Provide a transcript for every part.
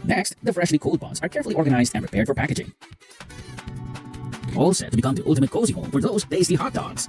Next, the freshly cooled buns are carefully organized and prepared for packaging. All set to become the ultimate cozy home for those tasty hot dogs.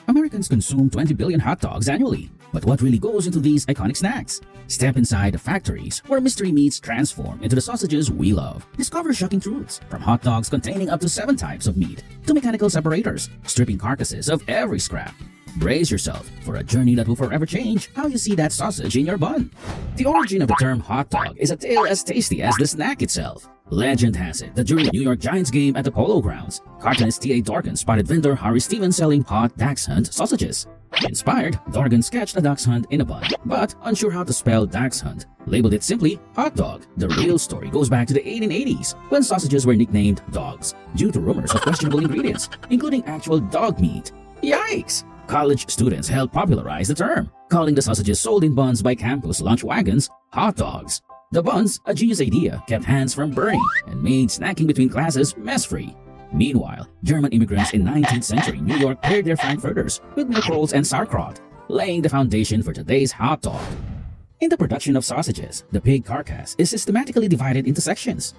Americans consume 20 billion hot dogs annually. But what really goes into these iconic snacks? Step inside the factories where mystery meats transform into the sausages we love. Discover shocking truths, from hot dogs containing up to 7 types of meat to mechanical separators, stripping carcasses of every scrap. Brace yourself for a journey that will forever change how you see that sausage in your bun. The origin of the term hot dog is a tale as tasty as the snack itself. Legend has it that during the New York Giants game at the Polo Grounds, cartoonist T.A. Dorgan spotted vendor Harry Stevens selling hot Dachshund Hunt sausages. Inspired, Dorgan sketched a dachshund in a bun, but unsure how to spell Dachshund, labeled it simply hot dog. The real story goes back to the 1880s, when sausages were nicknamed dogs, due to rumors of questionable ingredients, including actual dog meat. Yikes! College students helped popularize the term, calling the sausages sold in buns by campus lunch wagons hot dogs. The buns, a genius idea, kept hands from burning and made snacking between classes mess-free. Meanwhile, German immigrants in 19th century New York paired their frankfurters with milk rolls and sauerkraut, laying the foundation for today's hot dog. In the production of sausages, the pig carcass is systematically divided into sections.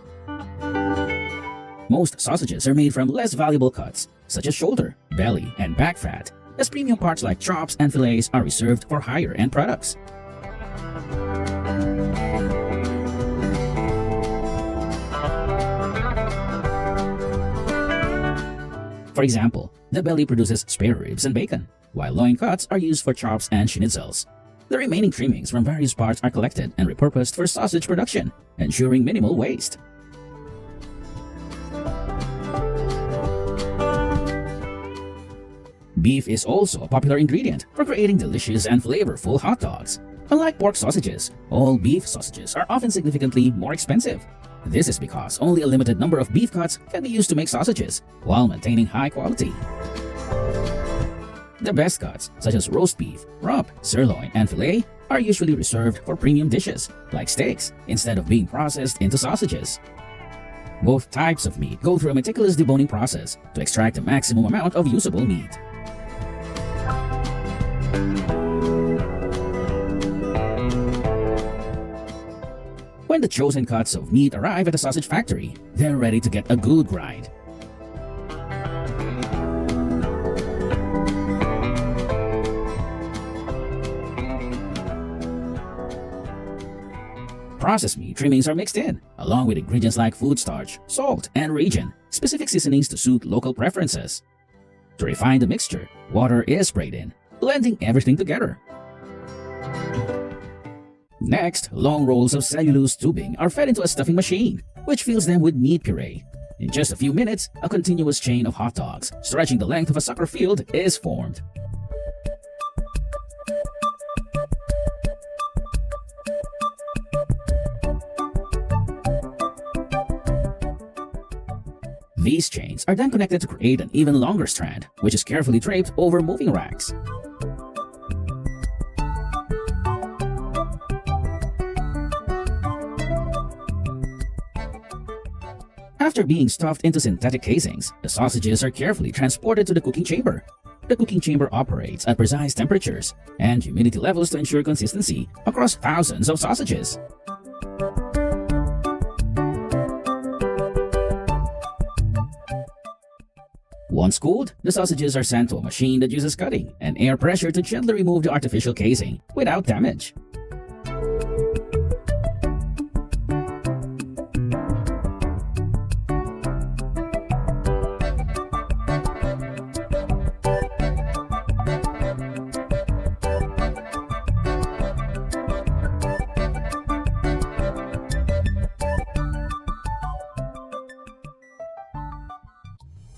Most sausages are made from less valuable cuts, such as shoulder, belly, and back fat, as premium parts like chops and fillets are reserved for higher-end products. For example, the belly produces spare ribs and bacon, while loin cuts are used for chops and schnitzels. The remaining trimmings from various parts are collected and repurposed for sausage production, ensuring minimal waste. Beef is also a popular ingredient for creating delicious and flavorful hot dogs. Unlike pork sausages, all beef sausages are often significantly more expensive. This is because only a limited number of beef cuts can be used to make sausages, while maintaining high quality. The best cuts, such as roast beef, rump, sirloin, and filet, are usually reserved for premium dishes, like steaks, instead of being processed into sausages. Both types of meat go through a meticulous deboning process to extract the maximum amount of usable meat. When the chosen cuts of meat arrive at the sausage factory, they're ready to get a good grind. Processed meat trimmings are mixed in, along with ingredients like food starch, salt, and region-specific seasonings to suit local preferences. To refine the mixture, water is sprayed in, blending everything together. Next, long rolls of cellulose tubing are fed into a stuffing machine, which fills them with meat puree. In just a few minutes, a continuous chain of hot dogs, stretching the length of a soccer field, is formed. These chains are then connected to create an even longer strand, which is carefully draped over moving racks. After being stuffed into synthetic casings, the sausages are carefully transported to the cooking chamber. The cooking chamber operates at precise temperatures and humidity levels to ensure consistency across thousands of sausages. Once cooled, the sausages are sent to a machine that uses cutting and air pressure to gently remove the artificial casing without damage.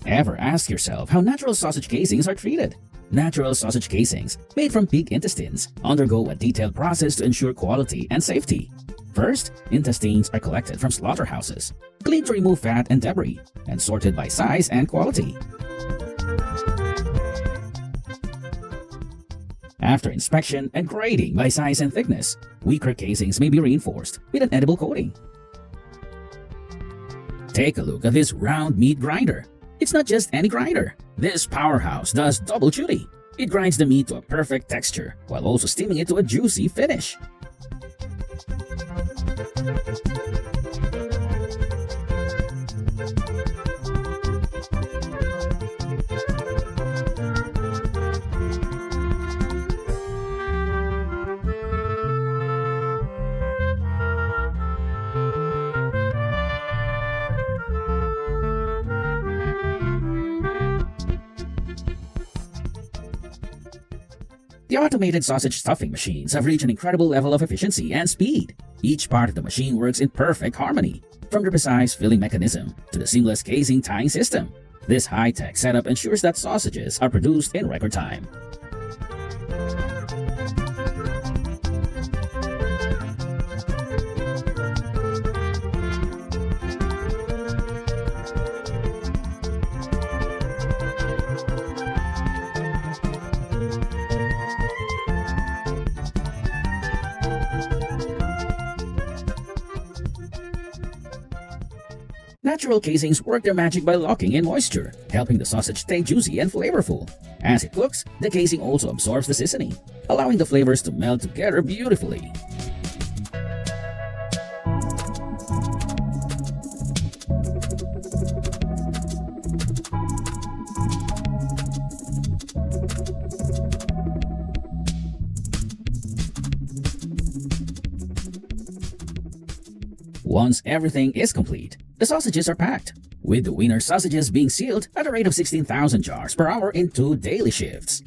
Ever ask yourself how natural sausage casings are treated? Natural sausage casings, made from pig intestines, undergo a detailed process to ensure quality and safety. First, intestines are collected from slaughterhouses, cleaned to remove fat and debris, and sorted by size and quality. After inspection and grading by size and thickness, weaker casings may be reinforced with an edible coating. Take a look at this round meat grinder. It's not just any grinder. This powerhouse does double duty. It grinds the meat to a perfect texture while also steaming it to a juicy finish. The automated sausage stuffing machines have reached an incredible level of efficiency and speed. Each part of the machine works in perfect harmony, from the precise filling mechanism to the seamless casing tying system. This high-tech setup ensures that sausages are produced in record time. Natural casings work their magic by locking in moisture, helping the sausage stay juicy and flavorful. As it cooks, the casing also absorbs the seasoning, allowing the flavors to meld together beautifully. Once everything is complete, the sausages are packed, with the Wiener sausages being sealed at a rate of 16,000 jars per hour in 2 daily shifts.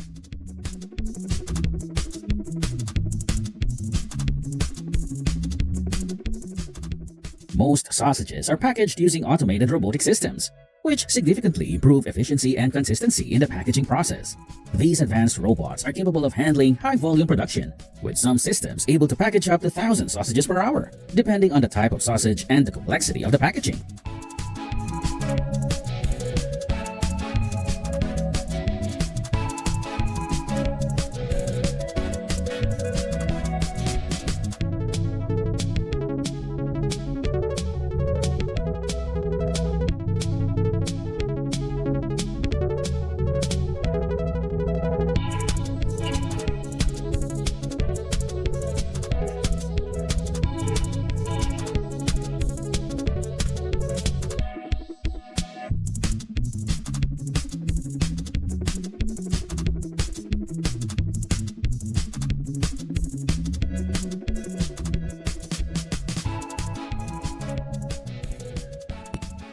Most sausages are packaged using automated robotic systems, which significantly improve efficiency and consistency in the packaging process. These advanced robots are capable of handling high-volume production, with some systems able to package up to 1,000 sausages per hour, depending on the type of sausage and the complexity of the packaging.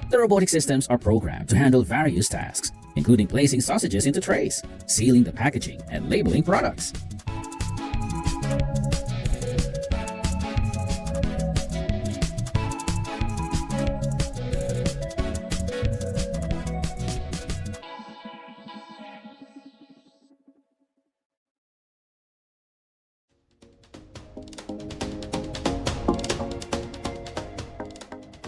The robotic systems are programmed to handle various tasks, including placing sausages into trays, sealing the packaging, and labeling products.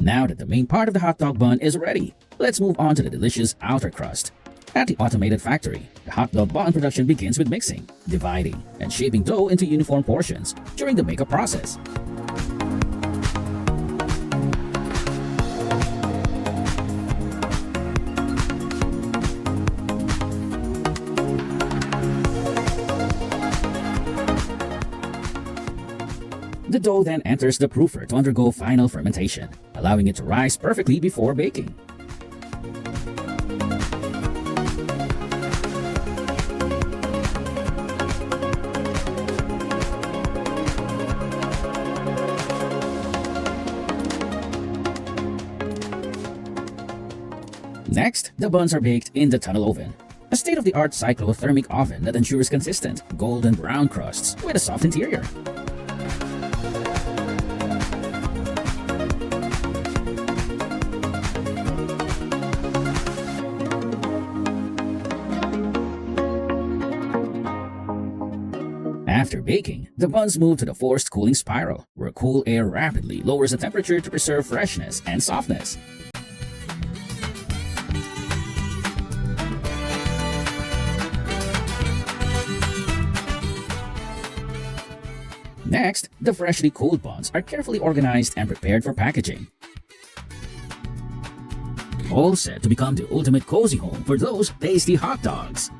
Now that the main part of the hot dog bun is ready, let's move on to the delicious outer crust. At the automated factory, the hot dog bun production begins with mixing, dividing, and shaping dough into uniform portions during the makeup process. The dough then enters the proofer to undergo final fermentation, allowing it to rise perfectly before baking. Next, the buns are baked in the tunnel oven, a state-of-the-art cyclothermic oven that ensures consistent golden brown crusts with a soft interior. After baking, the buns move to the forced cooling spiral, where cool air rapidly lowers the temperature to preserve freshness and softness. Next, the freshly cooled buns are carefully organized and prepared for packaging. all set to become the ultimate cozy home for those tasty hot dogs.